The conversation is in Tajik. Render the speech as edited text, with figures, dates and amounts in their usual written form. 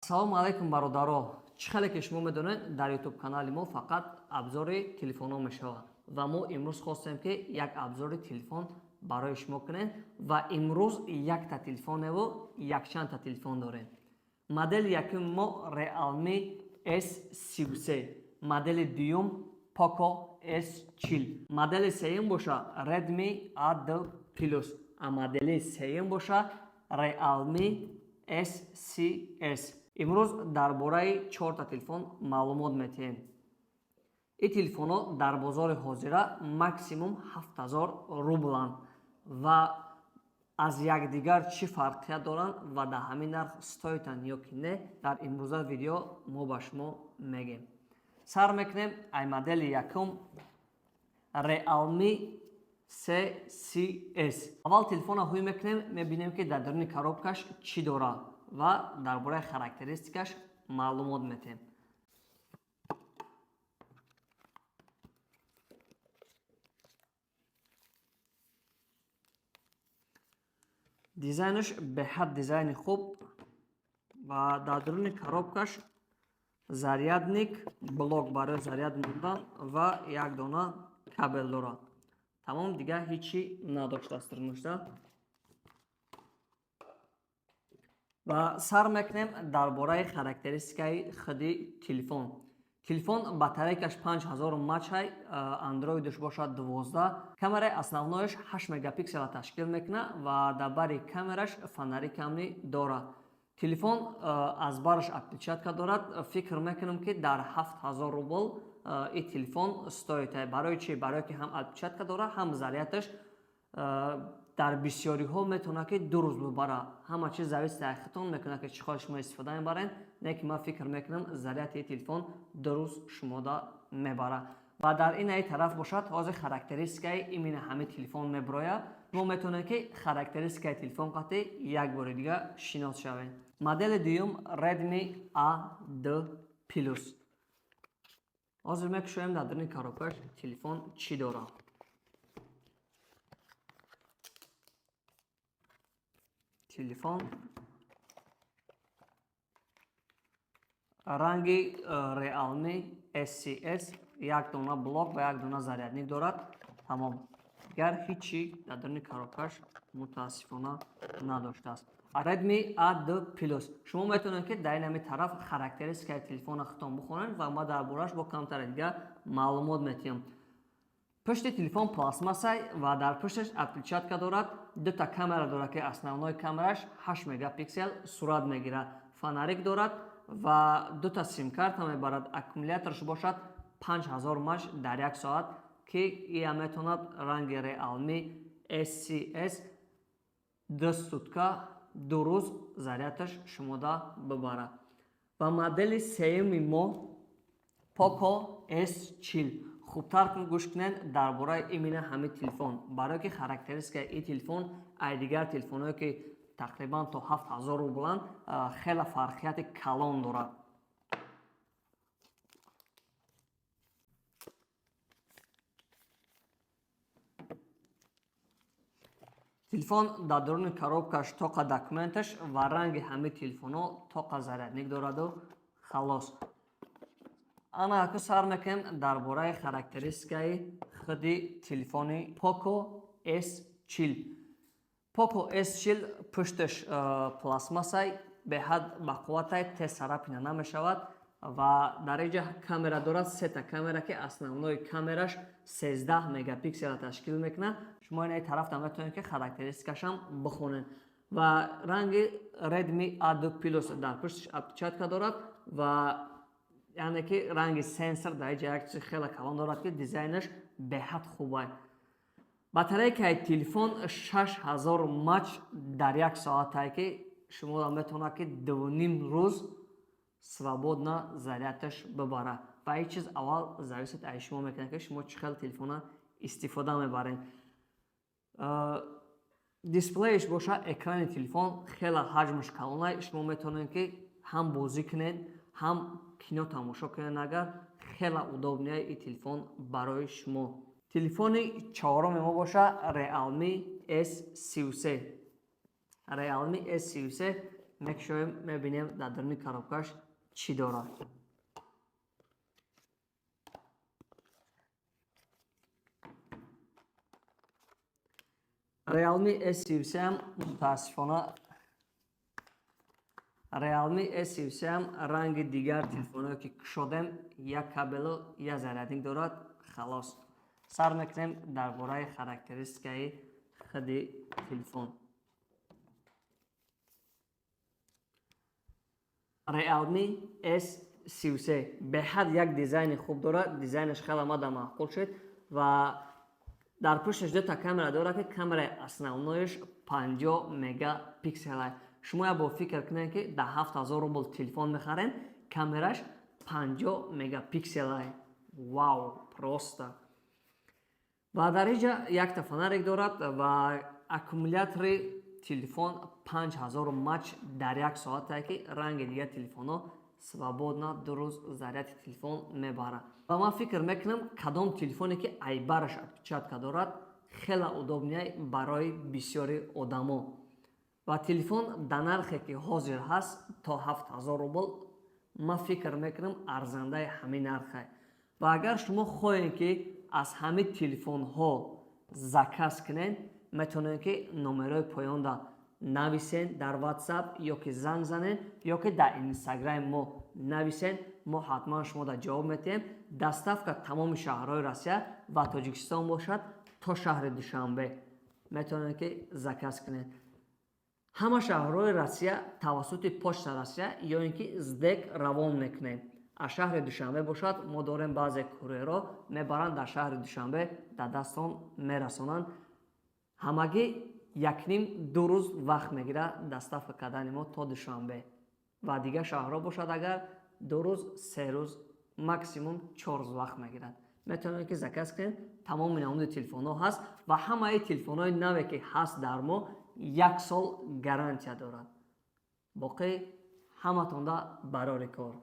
Салому алейкум бародаро. Чӣ хеле ки шумо медонед дар YouTube канали мо фақат абзори телефонҳо мешавад ва мо имрӯз хостем ки як абзори телефон барои шумо кунем ва имрӯз якта телефоневу якчандта телефон дорем. Модели якуми мо Realme S33, модели дуюм Poco S40, модели сеюм боша Redmi A2 Plus, а модели сеюм боша Realme SCS. имрӯз дар бораи 4 телефон маълумот метиҳем. ин телефонҳо дар бозори ҳозира максимум 7000 рубланд ва аз якдигар чӣ фарқият доранд ва дар ҳамин нарх стоитанд ё ки не, дар имрӯза видео мо ба шумо мегем. сар мекунем ай модели якум Realme CCS. аввал телефона ҳуй мекунем, мебинем ки дар даруни коробкаш чӣ дорад ва дар бораи характеристикаш маълумот метиҳем. дизайнаш беҳад дизайни хуб ва дар даруни коробкаш зарядник, блок барои заряд мондан ва як дона кабел дорад. Тамом, дигар ҳечи надоштааст дарунашда. ва сар мекунем дар бораи характеристикаи худи телефон. телефон батарейкаш 5000 мАч, андроидаш бошад 12, камераи основнояш 8 мегапиксела ташкил мекунад ва дар бари камераш фонари камни дорад. телефон аз бараш отпечатка дорад. фикр мекунам ки дар 7000 рубл ин телефон стоит. барои чӣ? барое ки ҳам отпечатка дорад, ҳам зарядаш дар бисёриҳо метавонад ки 2 рӯз бибара. ҳама чиз зависи аз худтон мекунад ки чӣ хел шумо истифода мебаред. Не ки ман фикр мекунам заряди телефон 2 рӯз шумода мебара. ва дар инаи тараф бошад ҳозир характеристикаи имина ҳамин телефон меброяд. шумо метавонед ки характеристикаи телефон қати як бори дига шинос шавед. модели дуюм Redmi A2 Plus. ҳозир мекушоем дар даруни коробкаш телефон чӣ дорад. телефон ранги Realme SCS, як дона блок ва як дона зарядник дорад. Тамом, дигар ҳечи дар даруни коробкаш мутаассифона надоштааст. Redmi A2 Plus. шумо метавонед ки дар ин ҳамин тараф характеристикаи телефона худтон бихонед ва ма дар бораш бо камтари дигар маълумот метиҳам. пушти телефон пластмассай ва дар пушташ отпечатка дорад. дута камера дорад ки основной камераш 8 мегапиксел сурат мегирад. фонарик дорад ва дута сим-карта мебарад. аккумуляторш бошад 5000 мАч дар як соат ки ия метавонад ранги Realme SCS 2 сутка 2 рӯз зарядаш шумода бибарад. ва модели сеюми мо Poco S40. хубтар гӯш кунед дар бораи имина ҳамин телефон, барое ки характеристикаи ин телефон ай дигар телефонҳое ки тақрибан то 7000 рубланд хеле фарқияти калон дорад. телефон дар даруни коробкаш тоқа документаш ва ранги ҳамин телефонҳо тоқа зарядник дораду халос. ана аку сар мекунем дар бораи характеристикаи худи телефони Poco S40. Poco S40 пушташ пластмассай, беҳад бақувватай, тез сарапина намешавад ва дар инҷа камера дорад. сета камера ки основной камераш 13 мегапиксела ташкил мекунад. шумо инаи тарафта метавонед ки характеристикашам бихонед. ва ранги Redmi A2 Plus дар пушташ отпечатка дорад ва яъне ки ранги сенсор дар инҷа як чизи хеле калон дорад ки дизайнаш беҳад хуб аст. батарейкаи телефон 6000 мАч дар як соатае ки шумо метавонад ки 2.5 рӯз свободна зарядаш бибара. ва ин чиз аввал зависит аз шумо мекунад ки шумо чӣ хел телефона истифода мебаред. дисплеяш боша экрани телефон хеле ҳаҷмаш калонай. шумо метавонед ки ҳам бозӣ кунед, ҳам кино тамошо кунед. агар хеле удобнияи ин телефон барои шумо. телефони чаҳороми мо боша Realme S33. Realme S33 мекшоем мебинем дар даруни коробкаш чӣ дорад. Realme S33 ҳам мутаассифона Realme S33 ҳам ранги дигар телефоное ки кушодем як кабелу як зарядник дорад. Халос. Сар мекунем дар бораи характеристикаи худи телефон. Realme S33 беҳад як дизайни хуб дорад. Дизайнаш хеле мада маъқул шуд ва дар пушташ дута камера дорад ки камераи основнояш 50 мегапиксел. Шумо як бор фикр кунед ки дар 7000 рубл телефон мехарем, камераш 50 мегапиксел. Вау, просто. Ва дар инҷа якта фонарик дорад ва аккумулятори телефон 5000 мач дар як соате ки ранги дигар телефоно свободно дуруст заряди телефон мебарад. Ва ман фикр мекунам кадом телефоне ки айбараш отпечатка дорад хеле удобнее барои бисёри одамо. Ва телефон дар нархе ки ҳозир ҳаст то 7000 рубл ман фикр мекунам арзандаи ҳамин нархе. Ва агар шумо хоҳед ки аз ҳамин телефонҳо заказ кунед, метавонед ки номерои поёнда нависен дар WhatsApp ё ки занг занед ё ки дар Instagram мо нависен, мо ҳатман шумода ҷавоб метиҳем. Доставка тамоми шаҳрҳои Россия ва Тоҷикистон бошад то шаҳри Душанбе. Метавонед ки заказ кунед. ҳама шаҳрҳои Россия тавассути почта Россия ё ин ки СДЭК равон мекунем. аз шаҳри Душанбе бошад, мо дорем баъзе курьерҳо мебаранд дар шаҳри Душанбе, дар дастон мерасонанд. ҳамагӣ 1.5-2 рӯз вақт мегирад доставка кардани мо то Душанбе. Ва дигар шаҳрҳо бошад агар 2 рӯз, 3 рӯз, максимум 4 рӯз вақт мегирад. метавонед ки заказ кунед. Тамоми намуди телефонҳо ҳаст ва ҳамаи телефонҳои наве ки ҳаст дар мо 1 сол гарантия дорад. боқӣ ҳаматонда барори кор.